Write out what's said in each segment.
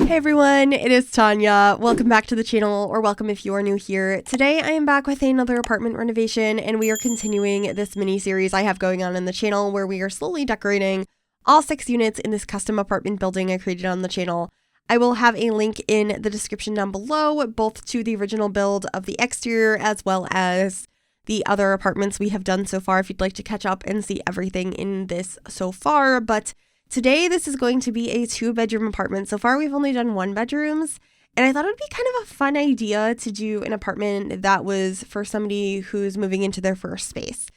Hey everyone, it is Tanya. Welcome back to the channel, or welcome if you are new here. Today I am back with another apartment renovation, and we are continuing this mini-series I have going on in the channel where we are slowly decorating all 6 units in this custom apartment building I created on the channel. I will have a link in the description down below, both to the original build of the exterior as well as the other apartments we have done so far if you'd like to catch up and see everything in this so far. But today, this is going to be a 2-bedroom apartment. So far, we've only done 1-bedrooms, and I thought it would be kind of a fun idea to do an apartment that was for somebody who's moving into their first space.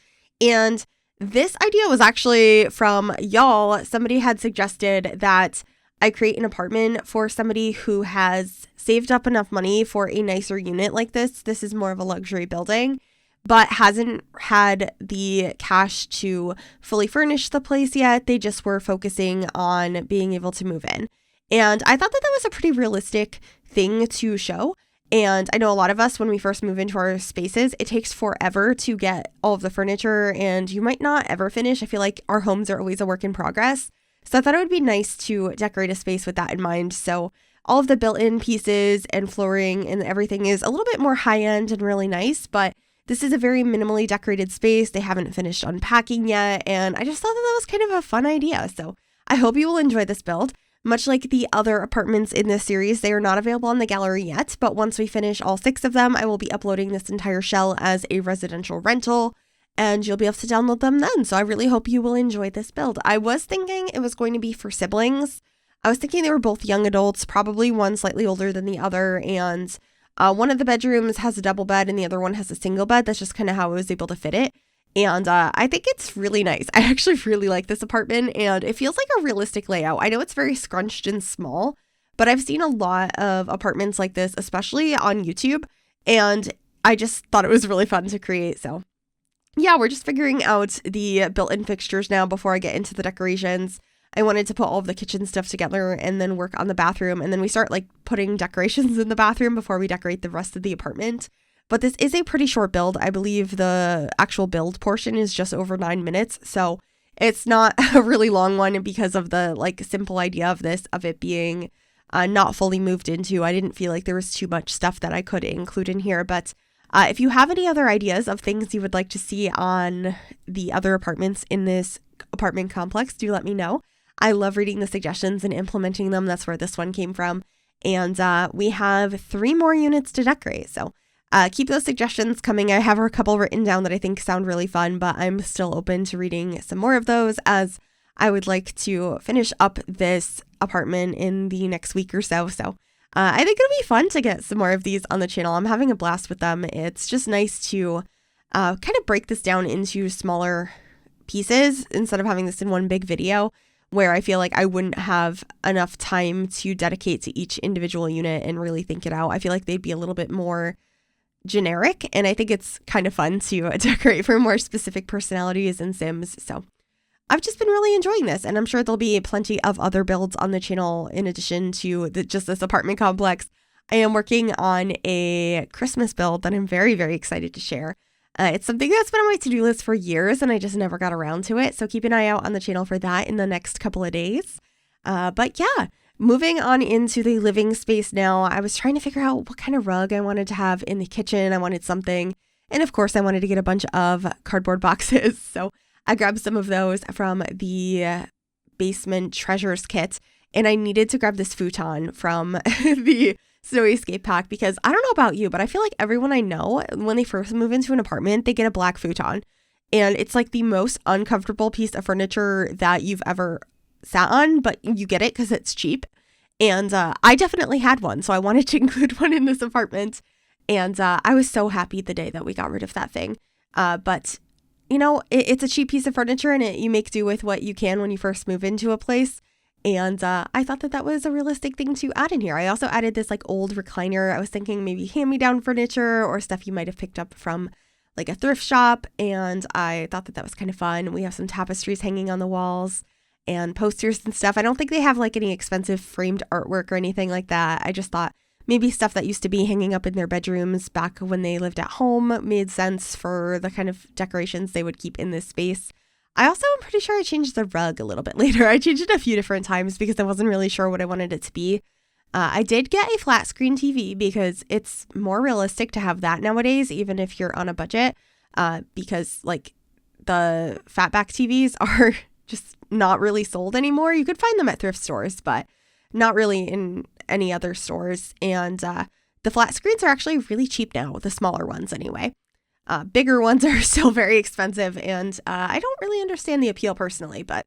And this idea was actually from y'all. Somebody had suggested that I create an apartment for somebody who has saved up enough money for a nicer unit like this. This is more of a luxury building, but hasn't had the cash to fully furnish the place yet. They just were focusing on being able to move in. And I thought that that was a pretty realistic thing to show. And I know a lot of us, when we first move into our spaces, it takes forever to get all of the furniture and you might not ever finish. I feel like our homes are always a work in progress. So I thought it would be nice to decorate a space with that in mind. So all of the built-in pieces and flooring and everything is a little bit more high-end and really nice, but this is a very minimally decorated space. They haven't finished unpacking yet, and I just thought that was kind of a fun idea. So I hope you will enjoy this build. Much like the other apartments in this series, they are not available on the gallery yet, but once we finish all 6 of them, I will be uploading this entire shell as a residential rental, and you'll be able to download them then. So I really hope you will enjoy this build. I was thinking it was going to be for siblings. I was thinking they were both young adults, probably one slightly older than the other, and one of the bedrooms has a double bed and the other one has a single bed. That's just kind of how I was able to fit it. And I think it's really nice. I actually really like this apartment and it feels like a realistic layout. I know it's very scrunched and small, but I've seen a lot of apartments like this, especially on YouTube. And I just thought it was really fun to create. So yeah, we're just figuring out the built-in fixtures now before I get into the decorations. I wanted to put all of the kitchen stuff together and then work on the bathroom. And then we start like putting decorations in the bathroom before we decorate the rest of the apartment. But this is a pretty short build. I believe the actual build portion is just over 9 minutes. So it's not a really long one because of the like simple idea of this, of it being not fully moved into. I didn't feel like there was too much stuff that I could include in here. But if you have any other ideas of things you would like to see on the other apartments in this apartment complex, do let me know. I love reading the suggestions and implementing them. That's where this one came from. And we have 3 more units to decorate. So keep those suggestions coming. I have a couple written down that I think sound really fun, but I'm still open to reading some more of those as I would like to finish up this apartment in the next week or so. So I think it'll be fun to get some more of these on the channel. I'm having a blast with them. It's just nice to kind of break this down into smaller pieces instead of having this in one big video, where I feel like I wouldn't have enough time to dedicate to each individual unit and really think it out. I feel like they'd be a little bit more generic, and I think it's kind of fun to decorate for more specific personalities and Sims. So I've just been really enjoying this, and I'm sure there'll be plenty of other builds on the channel in addition to just this apartment complex. I am working on a Christmas build that I'm very, very excited to share. It's something that's been on my to-do list for years and I just never got around to it. So keep an eye out on the channel for that in the next couple of days. But yeah, moving on into the living space now, I was trying to figure out what kind of rug I wanted to have in the kitchen. I wanted something. And of course, I wanted to get a bunch of cardboard boxes. So I grabbed some of those from the basement treasures kit. And I needed to grab this futon from the Snowy Escape Pack because I don't know about you, but I feel like everyone I know, when they first move into an apartment, they get a black futon. And it's like the most uncomfortable piece of furniture that you've ever sat on, but you get it because it's cheap. And I definitely had one, so I wanted to include one in this apartment. And I was so happy the day that we got rid of that thing. But, you know, it's a cheap piece of furniture and you make do with what you can when you first move into a place. And I thought that that was a realistic thing to add in here. I also added this like old recliner. I was thinking maybe hand-me-down furniture or stuff you might have picked up from like a thrift shop. And I thought that that was kind of fun. We have some tapestries hanging on the walls and posters and stuff. I don't think they have like any expensive framed artwork or anything like that. I just thought maybe stuff that used to be hanging up in their bedrooms back when they lived at home made sense for the kind of decorations they would keep in this space. I also am pretty sure I changed the rug a little bit later. I changed it a few different times because I wasn't really sure what I wanted it to be. I did get a flat screen TV because it's more realistic to have that nowadays, even if you're on a budget, because like the fatback TVs are just not really sold anymore. You could find them at thrift stores, but not really in any other stores. And the flat screens are actually really cheap now, the smaller ones anyway. Bigger ones are still very expensive, and I don't really understand the appeal personally, but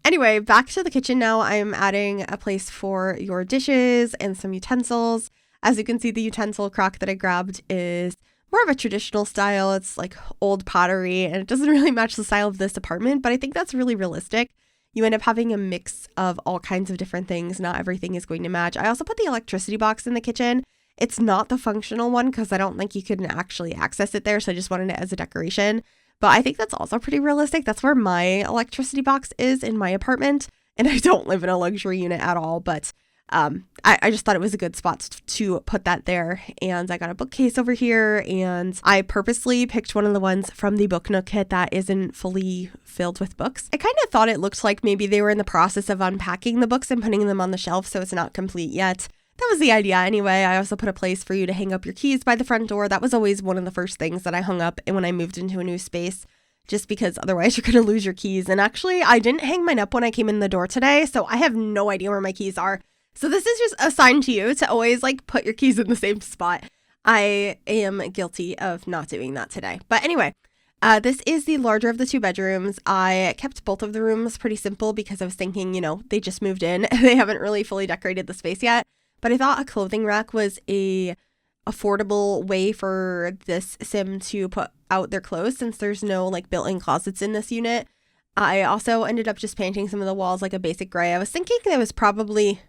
anyway, back to the kitchen now. I'm adding a place for your dishes and some utensils. As you can see, the utensil crock that I grabbed is more of a traditional style. It's like old pottery, and it doesn't really match the style of this apartment, but I think that's really realistic. You end up having a mix of all kinds of different things. Not everything is going to match. I also put the electricity box in the kitchen. It's not the functional one because I don't think you can actually access it there, so I just wanted it as a decoration. But I think that's also pretty realistic. That's where my electricity box is in my apartment, and I don't live in a luxury unit at all, but I just thought it was a good spot to put that there. And I got a bookcase over here, and I purposely picked one of the ones from the Book Nook kit that isn't fully filled with books. I kind of thought it looked like maybe they were in the process of unpacking the books and putting them on the shelf, so it's not complete yet. That was the idea anyway. I also put a place for you to hang up your keys by the front door. That was always one of the first things that I hung up when I moved into a new space, just because otherwise you're going to lose your keys. And actually, I didn't hang mine up when I came in the door today, so I have no idea where my keys are. So this is just a sign to you to always like put your keys in the same spot. I am guilty of not doing that today. But anyway, this is the larger of the two bedrooms. I kept both of the rooms pretty simple because I was thinking, they just moved in and they haven't really fully decorated the space yet. But I thought a clothing rack was a affordable way for this sim to put out their clothes since there's no like built-in closets in this unit. I also ended up just painting some of the walls like a basic gray. I was thinking that was probably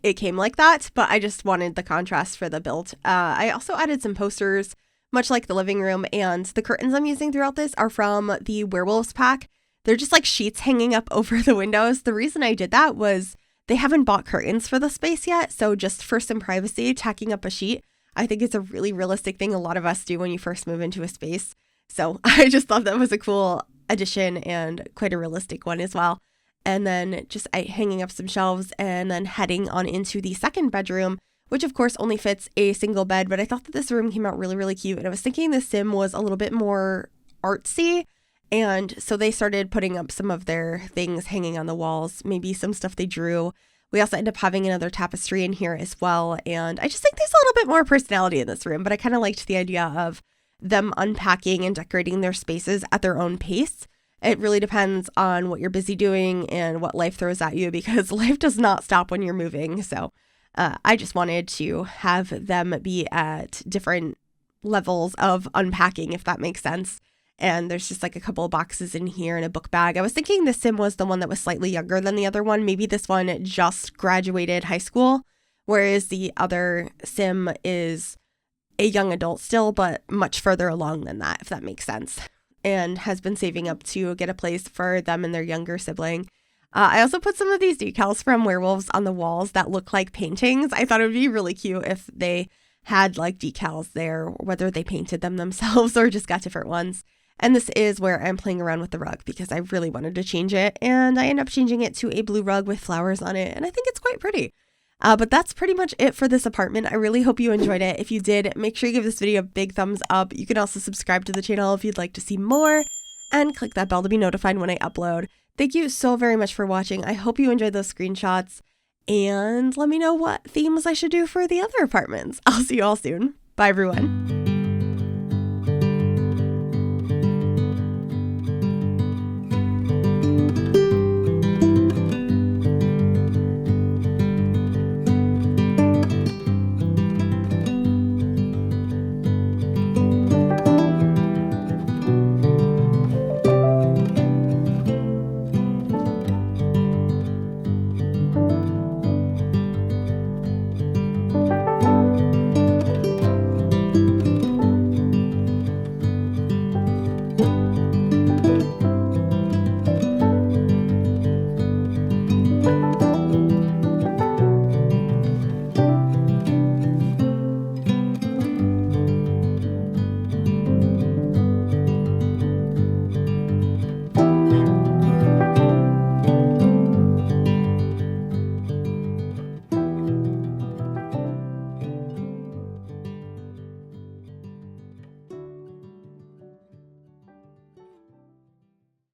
it came like that, but I just wanted the contrast for the build. I also added some posters, much like the living room, and the curtains I'm using throughout this are from the Werewolves pack. They're just like sheets hanging up over the windows. The reason I did that was they haven't bought curtains for the space yet, so just for some privacy, tacking up a sheet, I think it's a really realistic thing a lot of us do when you first move into a space. So I just thought that was a cool addition and quite a realistic one as well. And then just hanging up some shelves and then heading on into the second bedroom, which of course only fits a single bed, but I thought that this room came out really, really cute. And I was thinking the sim was a little bit more artsy. And so they started putting up some of their things hanging on the walls, maybe some stuff they drew. We also end up having another tapestry in here as well. And I just think there's a little bit more personality in this room, but I kind of liked the idea of them unpacking and decorating their spaces at their own pace. It really depends on what you're busy doing and what life throws at you, because life does not stop when you're moving. So I just wanted to have them be at different levels of unpacking, if that makes sense. And there's just like a couple of boxes in here and a book bag. I was thinking this sim was the one that was slightly younger than the other one. Maybe this one just graduated high school, whereas the other sim is a young adult still, but much further along than that, if that makes sense, and has been saving up to get a place for them and their younger sibling. I also put some of these decals from Werewolves on the walls that look like paintings. I thought it would be really cute if they had like decals there, whether they painted them themselves or just got different ones. And this is where I'm playing around with the rug because I really wanted to change it. And I end up changing it to a blue rug with flowers on it. And I think it's quite pretty. But that's pretty much it for this apartment. I really hope you enjoyed it. If you did, make sure you give this video a big thumbs up. You can also subscribe to the channel if you'd like to see more. And click that bell to be notified when I upload. Thank you so very much for watching. I hope you enjoyed those screenshots. And let me know what themes I should do for the other apartments. I'll see you all soon. Bye, everyone.